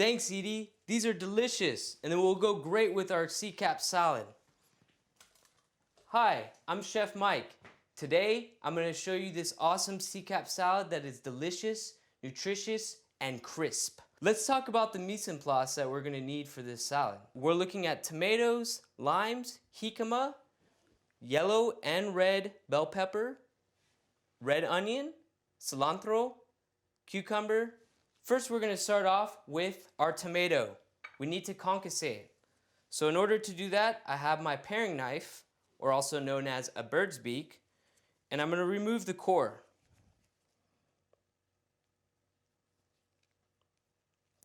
Thanks, Edie. These are delicious, and they will go great with our CCAP salad. Hi, I'm Chef Mike. Today, I'm going to show you this awesome CCAP salad that is delicious, nutritious, and crisp. Let's talk about the mise en place that we're going to need for this salad. We're looking at tomatoes, limes, jicama, yellow and red bell pepper, red onion, cilantro, cucumber. First, we're going to start off with our tomato. We need to concasse it. So in order to do that, I have my paring knife, or also known as a bird's beak, and I'm going to remove the core.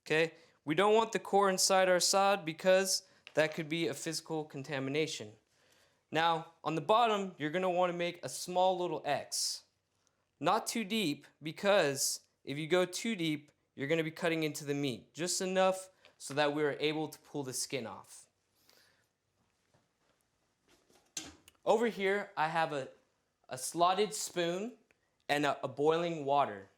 Okay, we don't want the core inside our salad because that could be a physical contamination. Now, on the bottom, you're going to want to make a small little X. Not too deep, because if you go too deep, you're going to be cutting into the meat. Just enough so that we're able to pull the skin off. Over here, I have a slotted spoon and a boiling water.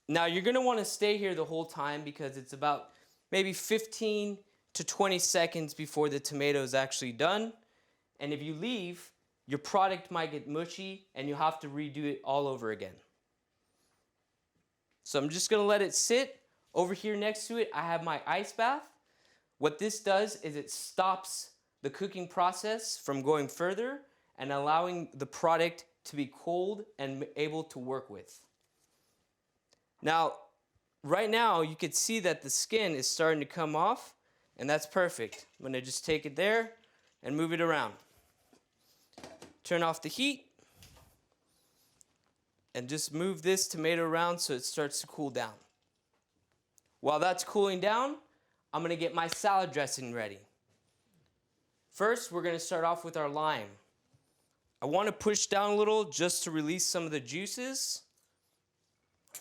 Now, you're going to want to stay here the whole time because it's about maybe 15 to 20 seconds before the tomato is actually done. And if you leave, your product might get mushy and you have to redo it all over again. So I'm just going to let it sit. Over here next to it, I have my ice bath. What this does is it stops the cooking process from going further and allowing the product to be cold and able to work with. Now, right now, you can see that the skin is starting to come off, and that's perfect. I'm going to just take it there and move it around. Turn off the heat and just move this tomato around so it starts to cool down. While that's cooling down, I'm going to get my salad dressing ready. First, we're going to start off with our lime. I want to push down a little just to release some of the juices,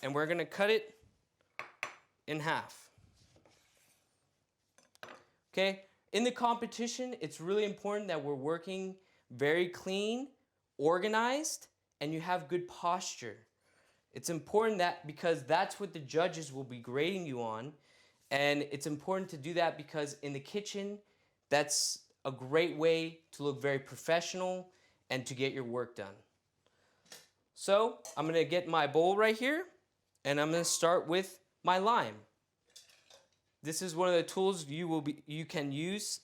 and we're going to cut it in half. Okay, in the competition, it's really important that we're working very clean, organized, and you have good posture. It's important that because that's what the judges will be grading you on, and it's important to do that because in the kitchen, that's a great way to look very professional and to get your work done. So I'm going to get my bowl right here, and I'm going to start with my lime. This is one of the tools you can use,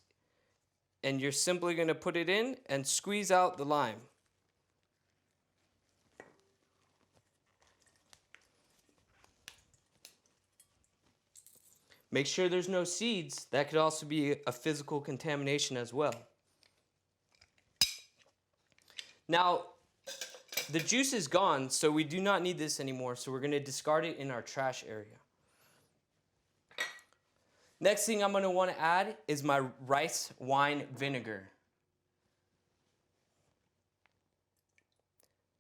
and you're simply going to put it in and squeeze out the lime. Make sure there's no seeds. That could also be a physical contamination as well. Now, the juice is gone, so we do not need this anymore, so we're going to discard it in our trash area. Next thing I'm going to want to add is my rice wine vinegar.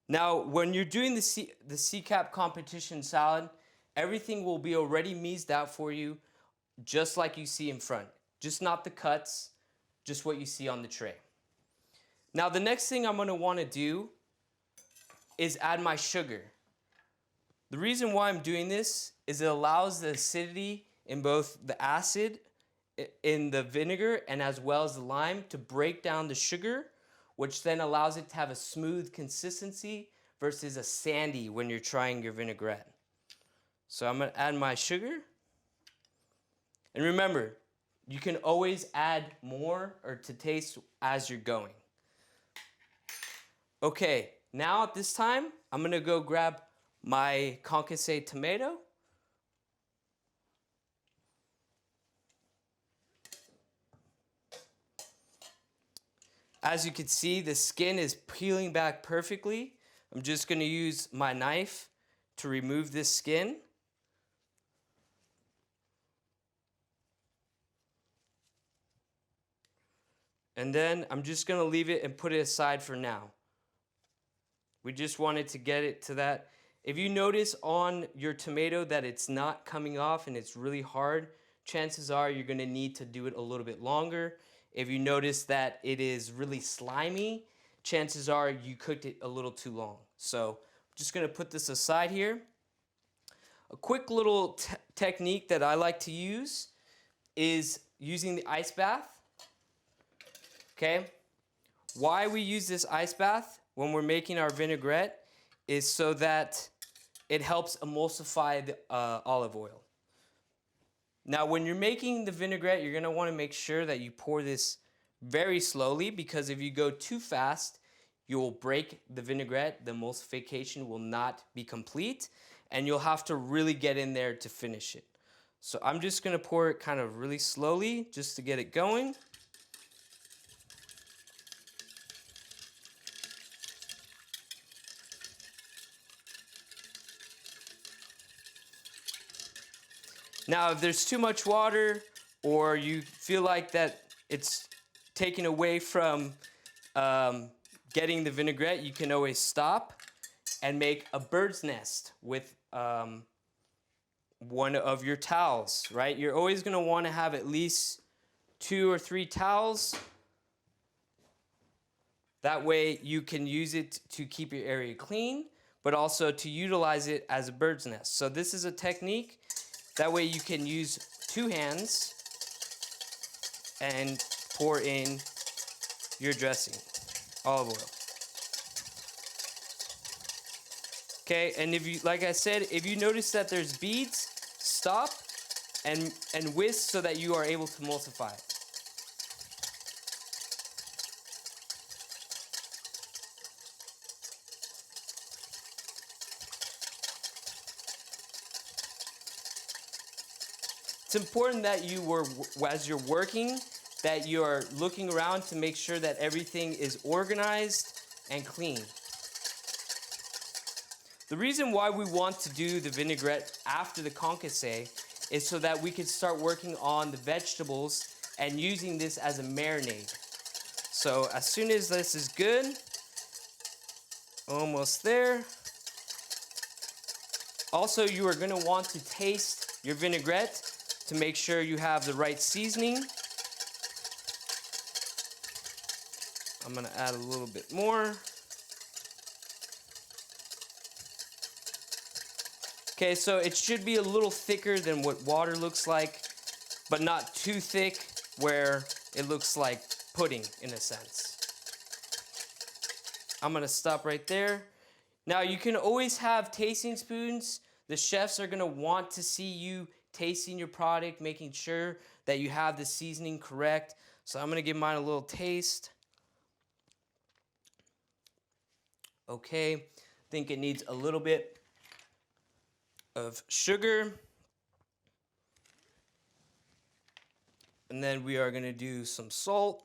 Now, when you're doing the CCAP competition salad, everything will be already measured out for you, just like you see in front. Just not the cuts, just what you see on the tray. Now, the next thing I'm going to want to do is add my sugar. The reason why I'm doing this is it allows the acidity in both the acid in the vinegar and as well as the lime to break down the sugar, which then allows it to have a smooth consistency versus a sandy when you're trying your vinaigrette. So I'm going to add my sugar. And remember, you can always add more or to taste as you're going. Okay, now at this time, I'm going to go grab my concassé tomato. As you can see, the skin is peeling back perfectly. I'm just going to use my knife to remove this skin. And then I'm just going to leave it and put it aside for now. We just wanted to get it to that. If you notice on your tomato that it's not coming off and it's really hard, chances are you're going to need to do it a little bit longer. If you notice that it is really slimy, chances are you cooked it a little too long. So I'm just going to put this aside here. A quick little technique that I like to use is using the ice bath. Okay? Why we use this ice bath when we're making our vinaigrette is so that it helps emulsify the olive oil. Now, when you're making the vinaigrette, you're going to want to make sure that you pour this very slowly, because if you go too fast, you will break the vinaigrette. The emulsification will not be complete, and you'll have to really get in there to finish it. So I'm just going to pour it kind of really slowly just to get it going. Now, if there's too much water or you feel like that it's taken away from getting the vinaigrette, you can always stop and make a bird's nest with one of your towels, right? You're always going to want to have at least 2 or 3 towels. That way you can use it to keep your area clean, but also to utilize it as a bird's nest. So this is a technique. That way you can use 2 hands and pour in your dressing, olive oil. Okay, and if you, like I said, if you notice that there's beads, stop and whisk so that you are able to emulsify it. It's important that as you're working, that you are looking around to make sure that everything is organized and clean. The reason why we want to do the vinaigrette after the concassé is so that we can start working on the vegetables and using this as a marinade. So as soon as this is good, almost there. Also, you are going to want to taste your vinaigrette to make sure you have the right seasoning. I'm going to add a little bit more. Okay, so it should be a little thicker than what water looks like, but not too thick where it looks like pudding in a sense. I'm going to stop right there. Now, you can always have tasting spoons. The chefs are going to want to see you tasting your product, making sure that you have the seasoning correct. So I'm going to give mine a little taste. Okay, I think it needs a little bit of sugar. And then we are going to do some salt.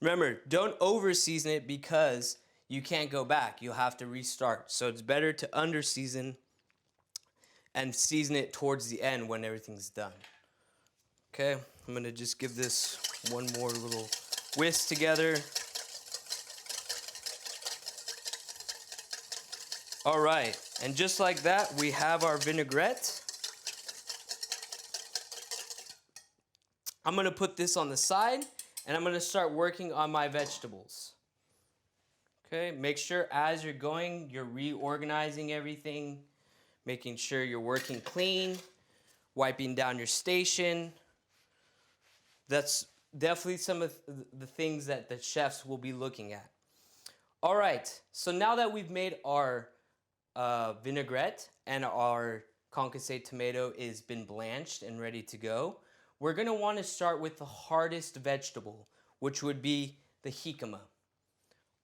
Remember, don't over season it because you can't go back. You'll have to restart. So it's better to under season and season it towards the end when everything's done. Okay, I'm going to just give this one more little whisk together. All right, and just like that, we have our vinaigrette. I'm going to put this on the side, and I'm going to start working on my vegetables. Okay, make sure as you're going, you're reorganizing everything, making sure you're working clean, wiping down your station. That's definitely some of the things that the chefs will be looking at. All right, so now that we've made our vinaigrette and our concassé tomato is been blanched and ready to go, we're going to want to start with the hardest vegetable, which would be the jicama.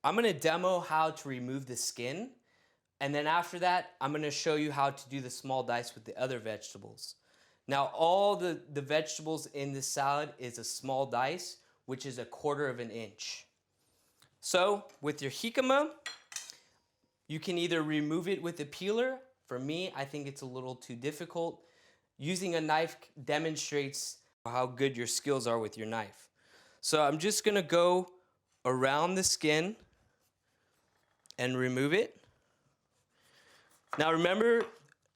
I'm going to demo how to remove the skin, and then after that, I'm going to show you how to do the small dice with the other vegetables. Now, all the vegetables in this salad is a small dice, which is 1/4 inch. So, with your jicama, you can either remove it with a peeler. For me, I think it's a little too difficult. Using a knife demonstrates how good your skills are with your knife. So I'm just gonna go around the skin and remove it. Now remember,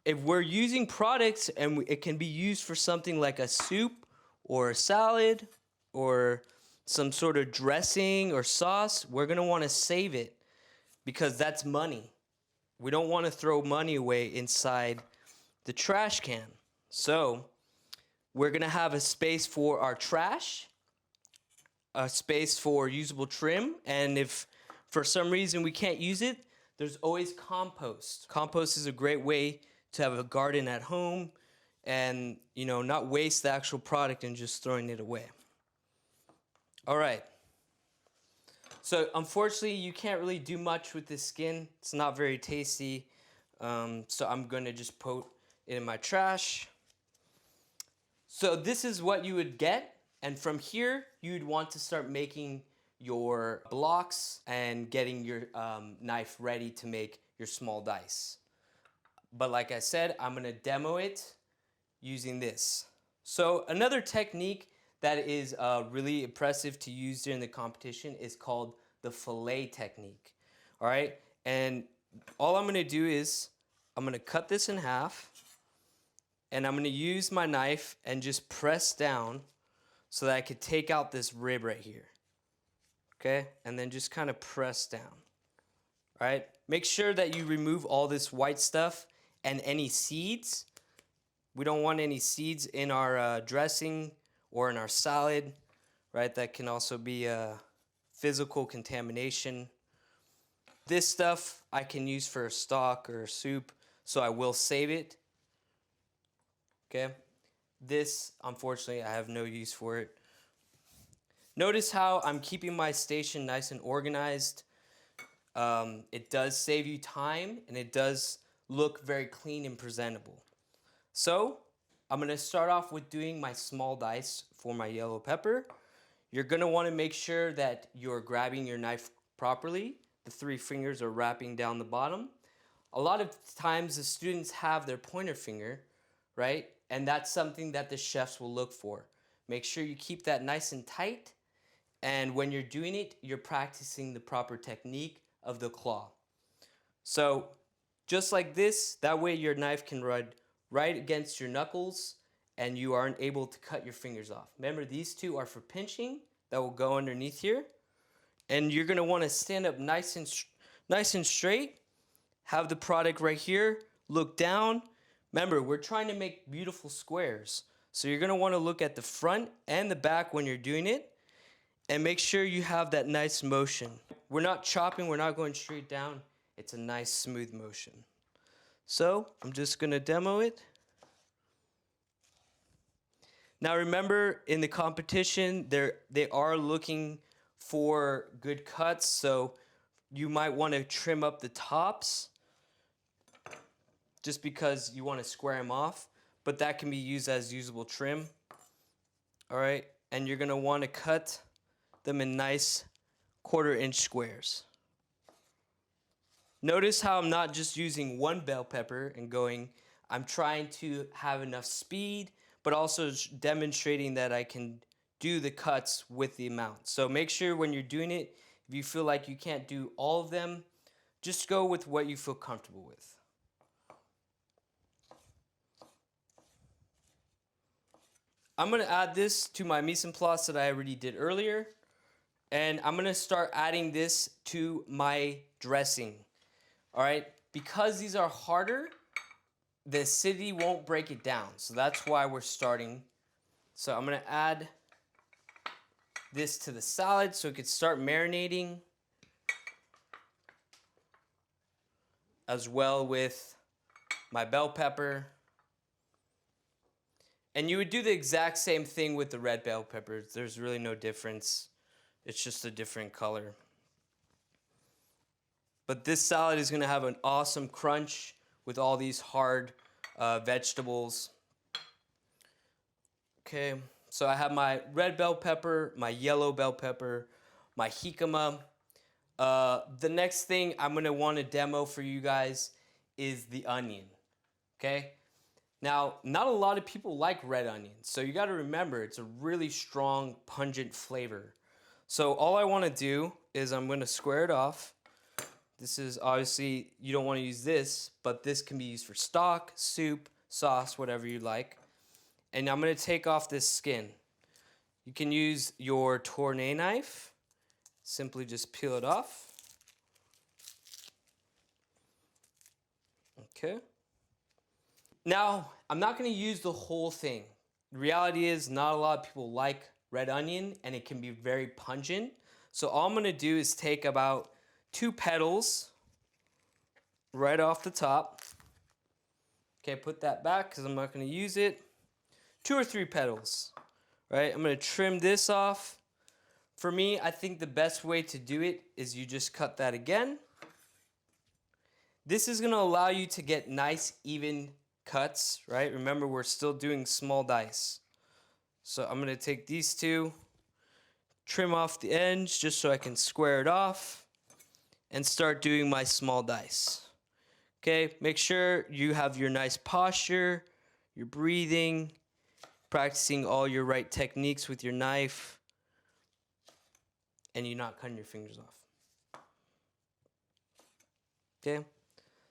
if we're using products and it can be used for something like a soup or a salad or some sort of dressing or sauce, we're gonna wanna save it because that's money. we don't want to throw money away inside the trash can. So we're gonna have a space for our trash, a space for usable trim, and if for some reason we can't use it, there's always compost. Compost is a great way to have a garden at home and, you know, not waste the actual product and just throwing it away. All right. So unfortunately, you can't really do much with this skin. It's not very tasty. So I'm gonna just put it in my trash. So this is what you would get. And from here, you'd want to start making your blocks and getting your knife ready to make your small dice. But like I said, I'm gonna demo it using this. So another technique that is really impressive to use during the competition is called the fillet technique. All right, and all I'm gonna do is I'm gonna cut this in half, and I'm gonna use my knife and just press down so that I could take out this rib right here. Okay, and then just kind of press down. All right, make sure that you remove all this white stuff and any seeds. We don't want any seeds in our dressing or in our salad, right? That can also be physical contamination. This stuff I can use for a stock or a soup, so I will save it. Okay, this, unfortunately, I have no use for it. Notice how I'm keeping my station nice and organized. It does save you time, and it does look very clean and presentable. So I'm gonna start off with doing my small dice for my yellow pepper. You're gonna wanna make sure that you're grabbing your knife properly. The 3 fingers are wrapping down the bottom. A lot of times the students have their pointer finger, right? And that's something that the chefs will look for. Make sure you keep that nice and tight. And when you're doing it, you're practicing the proper technique of the claw. So just like this, that way your knife can run right against your knuckles and you aren't able to cut your fingers off. Remember, these 2 are for pinching that will go underneath here. And you're gonna wanna stand up nice and straight, have the product right here, look down. Remember, we're trying to make beautiful squares. So you're gonna wanna look at the front and the back when you're doing it, and make sure you have that nice motion. We're not chopping, we're not going straight down. It's a nice smooth motion. So I'm just gonna demo it. Now remember, in the competition, they are looking for good cuts, so you might wanna trim up the tops just because you wanna square them off, but that can be used as usable trim. All right, and you're gonna wanna cut them in nice 1/4-inch squares. Notice how I'm not just using one bell pepper and going, I'm trying to have enough speed, but also demonstrating that I can do the cuts with the amount. So make sure when you're doing it, if you feel like you can't do all of them, just go with what you feel comfortable with. I'm gonna add this to my mise en place that I already did earlier. And I'm gonna start adding this to my dressing. All right, because these are harder, the acidity won't break it down. So that's why we're starting. So I'm gonna add this to the salad so it could start marinating, as well with my bell pepper. And you would do the exact same thing with the red bell peppers. There's really no difference. It's just a different color. But this salad is gonna have an awesome crunch with all these hard vegetables. Okay, so I have my red bell pepper, my yellow bell pepper, my jicama. The next thing I'm gonna wanna demo for you guys is the onion, okay? Now, not a lot of people like red onions, so you gotta remember it's a really strong, pungent flavor. So all I wanna do is I'm gonna square it off. This is obviously, you don't wanna use this, but this can be used for stock, soup, sauce, whatever you like. And I'm gonna take off this skin. You can use your tourne knife. Simply just peel it off. Okay. Now, I'm not going to use the whole thing. The reality is not a lot of people like red onion and it can be very pungent. So all I'm going to do is take about 2 petals right off the top. Okay, put that back because I'm not going to use it. 2 or 3 petals, right? I'm going to trim this off. For me, I think the best way to do it is you just cut that again. This is going to allow you to get nice, even cuts, right? Remember, we're still doing small dice. So I'm going to take these 2, trim off the ends just so I can square it off, and start doing my small dice. Okay, make sure you have your nice posture, your breathing, practicing all your right techniques with your knife, and you're not cutting your fingers off. Okay,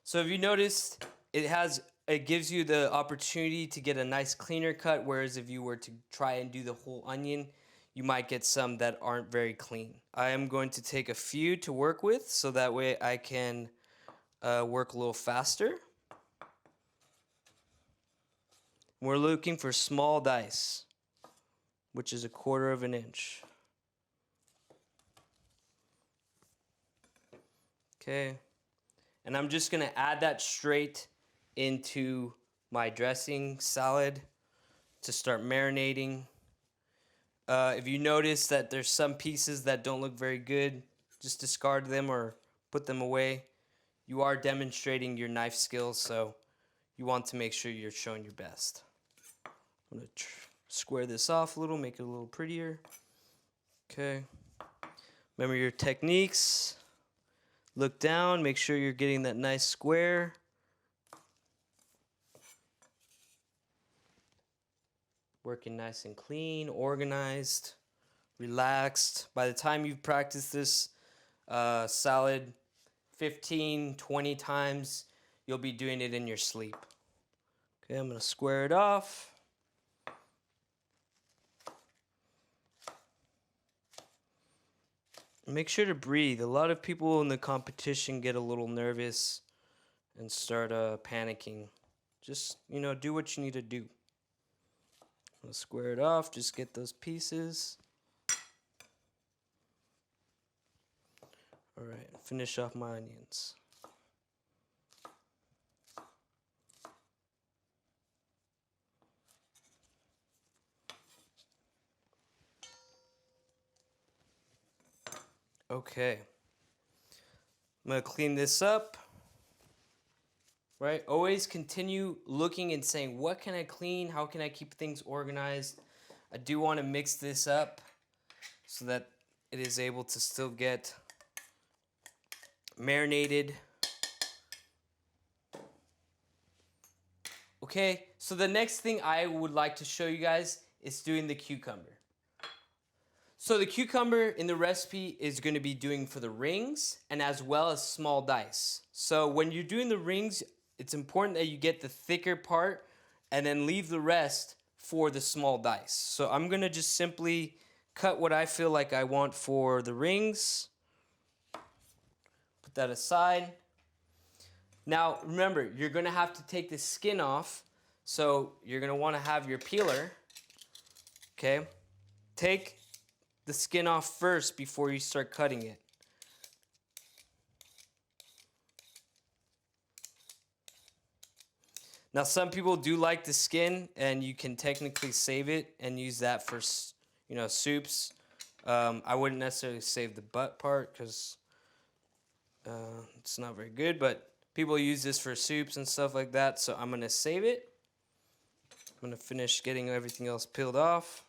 so if you noticed, it gives you the opportunity to get a nice cleaner cut, whereas if you were to try and do the whole onion, you might get some that aren't very clean. I am going to take a few to work with so that way I can work a little faster. We're looking for small dice, which is 1/4 of an inch. Okay, and I'm just gonna add that straight into my dressing salad to start marinating. If you notice that there's some pieces that don't look very good, just discard them or put them away. You are demonstrating your knife skills, so you want to make sure you're showing your best. I'm going to square this off a little, make it a little prettier. Okay. Remember your techniques. Look down, make sure you're getting that nice square. Working nice and clean, organized, relaxed. By the time you've practiced this salad 15, 20 times, you'll be doing it in your sleep. Okay, I'm going to square it off. Make sure to breathe. A lot of people in the competition get a little nervous and start panicking. Just, do what you need to do. I'll square it off, just get those pieces. All right, finish off my onions. Okay. I'm going to clean this up. Right? Always continue looking and saying, what can I clean? How can I keep things organized? I do want to mix this up so that it is able to still get marinated. Okay, so the next thing I would like to show you guys is doing the cucumber. So the cucumber in the recipe is going to be doing for the rings and as well as small dice. So when you're doing the rings, it's important that you get the thicker part and then leave the rest for the small dice. So I'm going to just simply cut what I feel like I want for the rings. Put that aside. Now remember, you're going to have to take the skin off. So you're going to want to have your peeler. Okay. Take the skin off first before you start cutting it. Now, some people do like the skin, and you can technically save it and use that for, soups. I wouldn't necessarily save the butt part because it's not very good, but people use this for soups and stuff like that, so I'm going to save it. I'm going to finish getting everything else peeled off.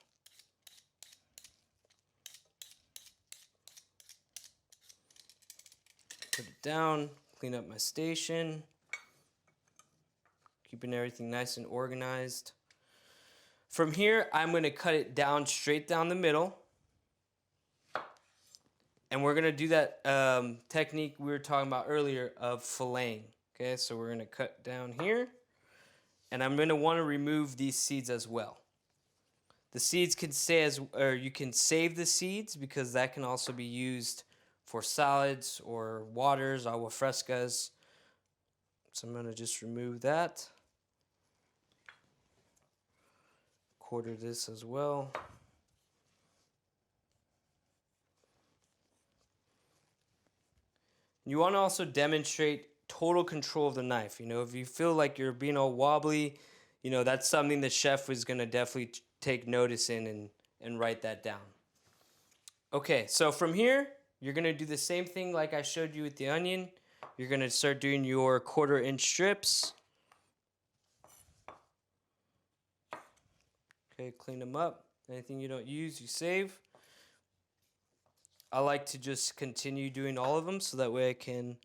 Put it down, clean up my station. Keeping everything nice and organized. From here, I'm going to cut it down straight down the middle. And we're going to do that technique we were talking about earlier of filleting. Okay, so we're going to cut down here. And I'm going to want to remove these seeds as well. The seeds can stay or you can save the seeds because that can also be used for salads or waters, agua frescas. So I'm going to just remove that. Quarter this as well. You want to also demonstrate total control of the knife. You know, if you feel like you're being all wobbly, you know, that's something the chef is going to definitely take notice in and write that down. Okay, so from here, you're going to do the same thing like I showed you with the onion. You're going to start doing your 1/4 inch strips. Okay, clean them up. Anything you don't use, you save. I like to just continue doing all of them so that way I can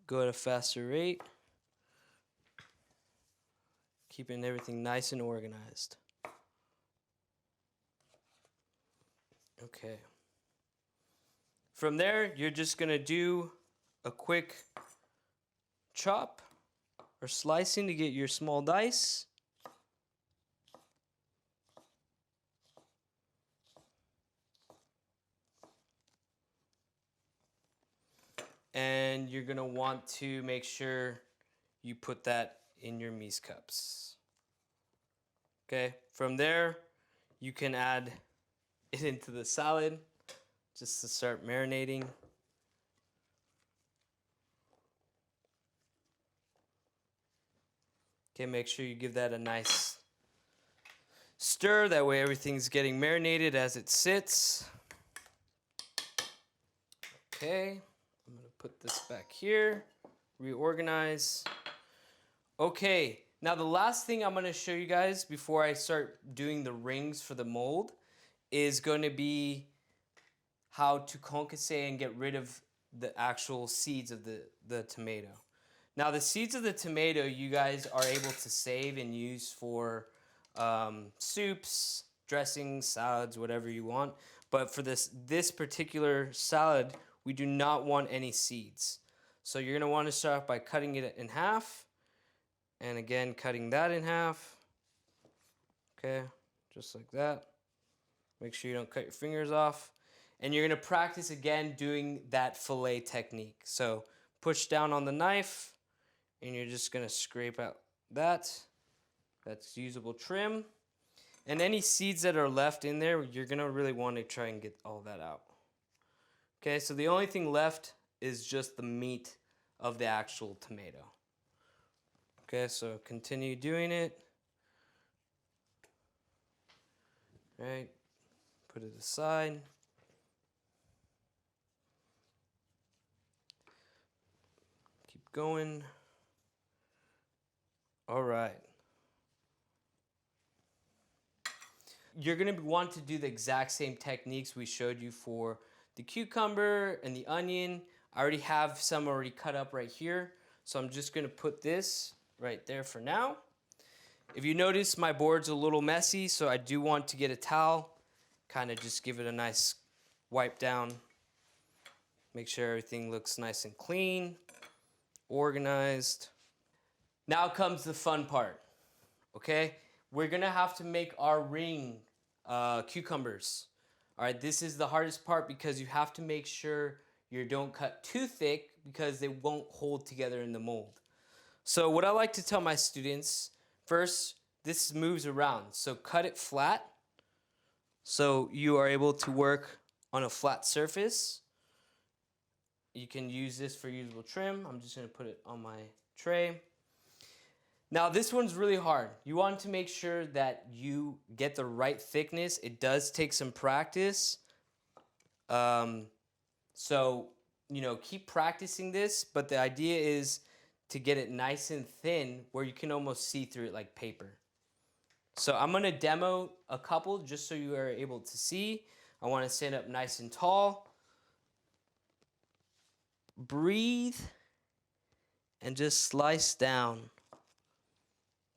go at a faster rate. Keeping everything nice and organized. Okay. From there, you're just going to do a quick chop or slicing to get your small dice. And you're going to want to make sure you put that in your mise cups. Okay, from there, you can add it into the salad just to start marinating. Okay, make sure you give that a nice stir. That way everything's getting marinated as it sits. Okay, I'm going to put this back here, reorganize. Okay, now the last thing I'm going to show you guys before I start doing the rings for the mold is going to be how to concasse and get rid of the actual seeds of the tomato. Now the seeds of the tomato you guys are able to save and use for soups, dressings, salads, whatever you want. But for this particular salad, we do not want any seeds. So you're going to want to start by cutting it in half. And again, cutting that in half. Okay, just like that. Make sure you don't cut your fingers off. And you're going to practice again doing that fillet technique. So push down on the knife, and you're just going to scrape out that. That's usable trim. And any seeds that are left in there, you're going to really want to try and get all that out. Okay, so the only thing left is just the meat of the actual tomato. Okay, so continue doing it. All right, put it aside. Keep going. All right. You're going to want to do the exact same techniques we showed you for the cucumber and the onion. I already have some already cut up right here. So I'm just going to put this right there for now. If you notice, my board's a little messy, so I do want to get a towel, kind of just give it a nice wipe down. Make sure everything looks nice and clean, organized. Now comes the fun part, okay? We're gonna have to make our ring cucumbers. All right, this is the hardest part because you have to make sure you don't cut too thick because they won't hold together in the mold. So what I like to tell my students, first, this moves around, so cut it flat so you are able to work on a flat surface. You can use this for usable trim. I'm just gonna put it on my tray. Now this one's really hard. You want to make sure that you get the right thickness. It does take some practice. So, you know, keep practicing this, but the idea is to get it nice and thin where you can almost see through it like paper. So I'm gonna demo a couple just so you are able to see. I wanna stand up nice and tall. Breathe and just slice down.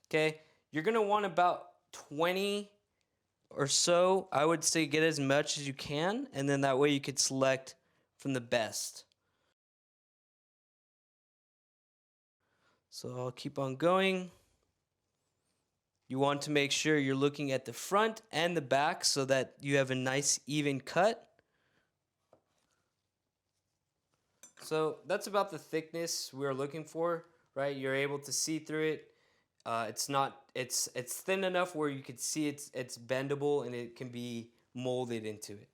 Okay, you're gonna want about 20 or so. I would say get as much as you can, and then that way you could select from the best. So I'll keep on going. You want to make sure you're looking at the front and the back so that you have a nice even cut. So that's about the thickness we're looking for. right? You're able to see through it. It's thin enough where you can see it's bendable and it can be molded into it.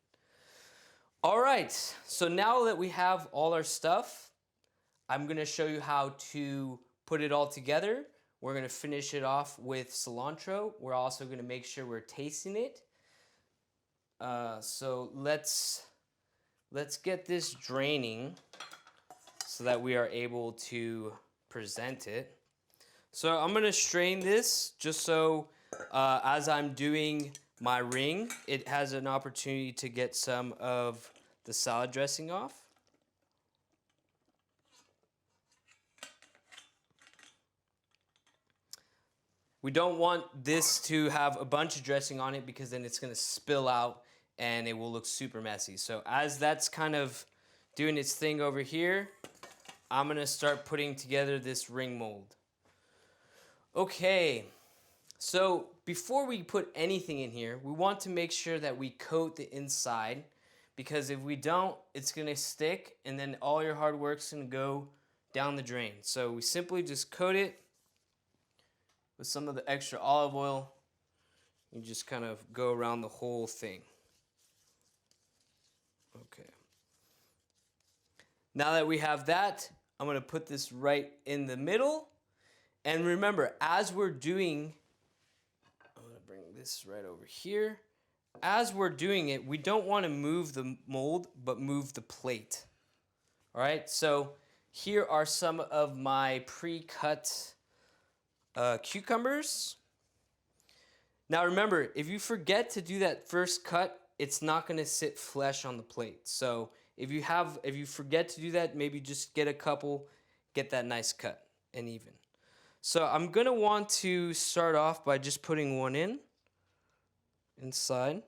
All right, so now that we have all our stuff, I'm gonna show you how to put it all together. We're gonna finish it off with cilantro. We're also gonna make sure we're tasting it. So let's get this draining so that we are able to present it. So I'm gonna strain this just so as I'm doing my ring, it has an opportunity to get some of the salad dressing off. We don't want this to have a bunch of dressing on it because then it's gonna spill out and it will look super messy. So as that's kind of doing its thing over here, I'm gonna start putting together this ring mold. Okay, so before we put anything in here, we want to make sure that we coat the inside, because if we don't, it's gonna stick and then all your hard work's gonna go down the drain. So we simply just coat it with some of the extra olive oil. You just kind of go around the whole thing. Okay. Now that we have that, I'm gonna put this right in the middle. And remember, as we're doing, I'm gonna bring this right over here. As we're doing it, we don't wanna move the mold, but move the plate. All right, so here are some of my pre-cut cucumbers. Now remember, if you forget to do that first cut, it's not gonna sit flush on the plate. So if you forget to do that, maybe just get a couple, get that nice cut and even. So I'm gonna want to start off by just putting one inside.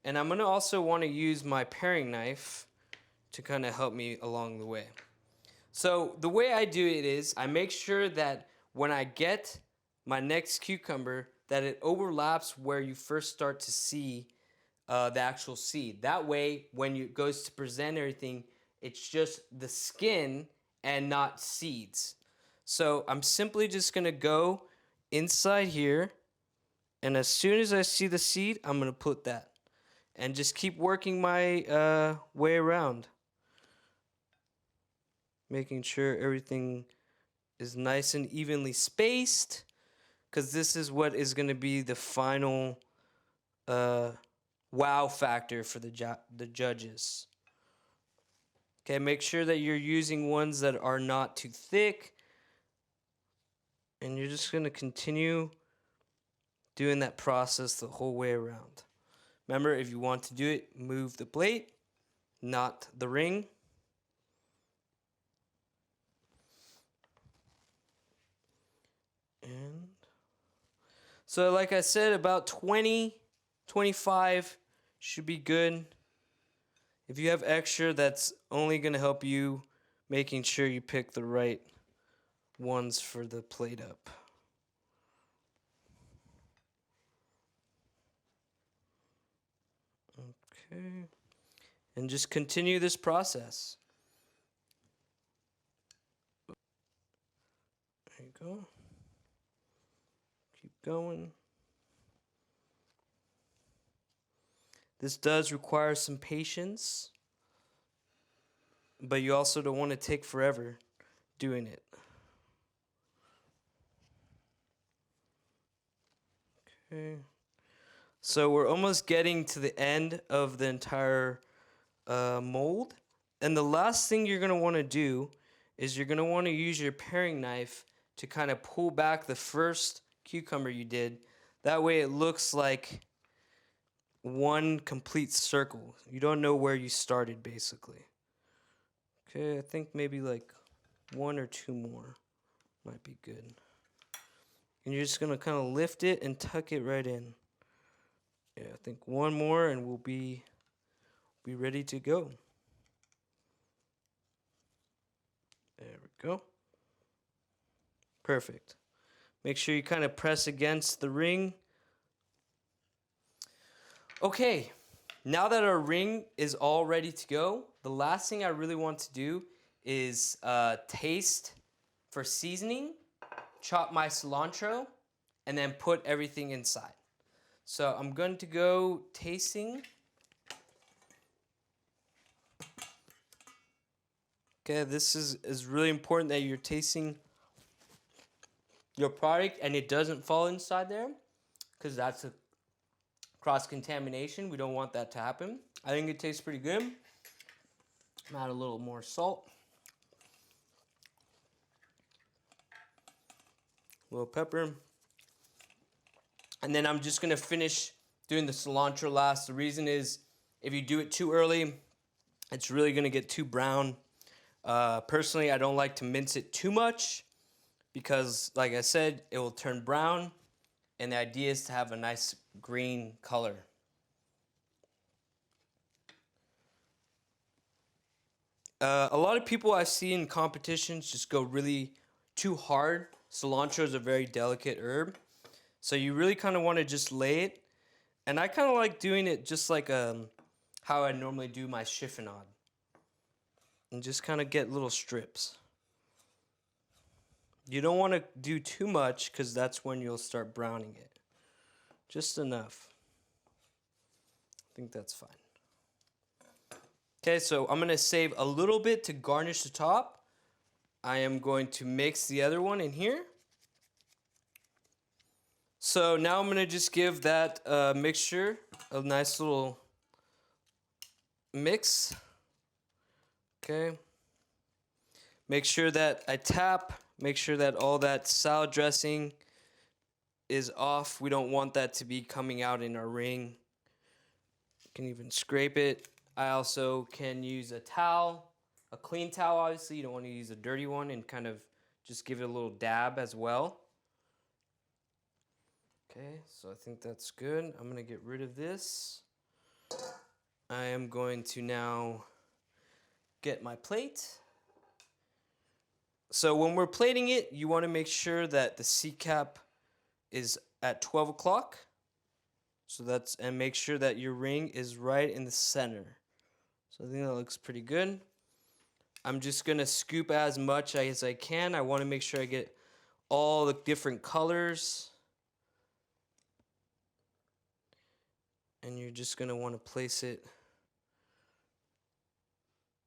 And I'm gonna also wanna use my paring knife to kind of help me along the way. So the way I do it is I make sure that when I get my next cucumber, that it overlaps where you first start to see the actual seed. That way, when it goes to present everything, it's just the skin and not seeds. So I'm simply just gonna go inside here, and as soon as I see the seed, I'm gonna put that. And just keep working my way around. Making sure everything is nice and evenly spaced, because this is what is gonna be the final wow factor for the judges. Okay, make sure that you're using ones that are not too thick. And you're just gonna continue doing that process the whole way around. Remember, if you want to do it, move the plate, not the ring. And so like I said, about 20, 25 should be good. If you have extra, that's only gonna help you making sure you pick the right ones for the plate up. Okay. And just continue this process. There you go. Keep going. This does require some patience, but you also don't want to take forever doing it. Okay. So we're almost getting to the end of the entire mold. And the last thing you're going to want to do is you're going to want to use your paring knife to kind of pull back the first cucumber you did. That way it looks like one complete circle. You don't know where you started, basically. Okay, I think maybe like one or two more might be good. And you're just going to kind of lift it and tuck it right in. Yeah, I think one more and we'll be ready to go. There we go. Perfect. Make sure you kind of press against the ring. Okay, now that our ring is all ready to go, the last thing I really want to do is taste for seasoning, chop my cilantro, and then put everything inside. So I'm going to go tasting. Okay, this is really important that you're tasting your product and it doesn't fall inside there, because that's a cross-contamination. We don't want that to happen. I think it tastes pretty good. Add a little more salt. A little pepper. And then I'm just gonna finish doing the cilantro last. The reason is, if you do it too early, it's really gonna get too brown. Personally, I don't like to mince it too much because, like I said, it will turn brown, and the idea is to have a nice green color. A lot of people I see in competitions just go really too hard. Cilantro is a very delicate herb, so you really kind of want to just lay it. And I kind of like doing it just like how I normally do my chiffonade. And just kind of get little strips. You don't want to do too much because that's when you'll start browning it. Just enough. I think that's fine. Okay, so I'm going to save a little bit to garnish the top. I am going to mix the other one in here. So now I'm going to just give that mixture a nice little mix. Okay. Make sure that I tap. Make sure that all that salad dressing is off. We don't want that to be coming out in our ring. You can even scrape it. I also can use a towel, a clean towel obviously. You don't want to use a dirty one, and kind of just give it a little dab as well. Okay, so I think that's good. I'm going to get rid of this. I am going to now get my plate. So when we're plating it, you want to make sure that the CCAP is at 12 o'clock. So and make sure that your ring is right in the center. So I think that looks pretty good. I'm just going to scoop as much as I can. I want to make sure I get all the different colors. And you're just going to want to place it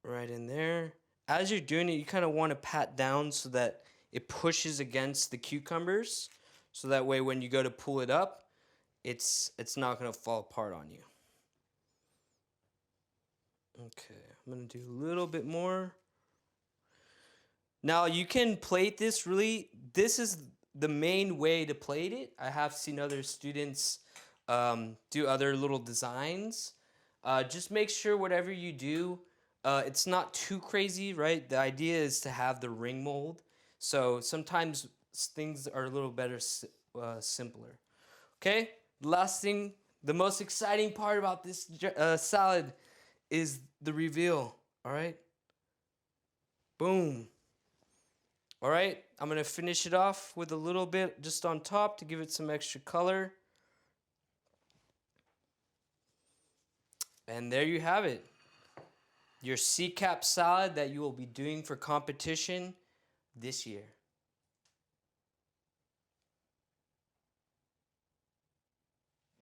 right in there. As you're doing it, you kind of want to pat down so that it pushes against the cucumbers. So that way when you go to pull it up, it's not going to fall apart on you. Okay, I'm going to do a little bit more. Now you can plate this really. This is the main way to plate it. I have seen other students do other little designs. Just make sure whatever you do, it's not too crazy, right? The idea is to have the ring mold. So sometimes things are a little better simpler. Okay, the last thing, the most exciting part about this salad is the reveal. All right, boom. All right, I'm gonna finish it off with a little bit just on top to give it some extra color. And there you have it. Your CCAP salad that you will be doing for competition this year.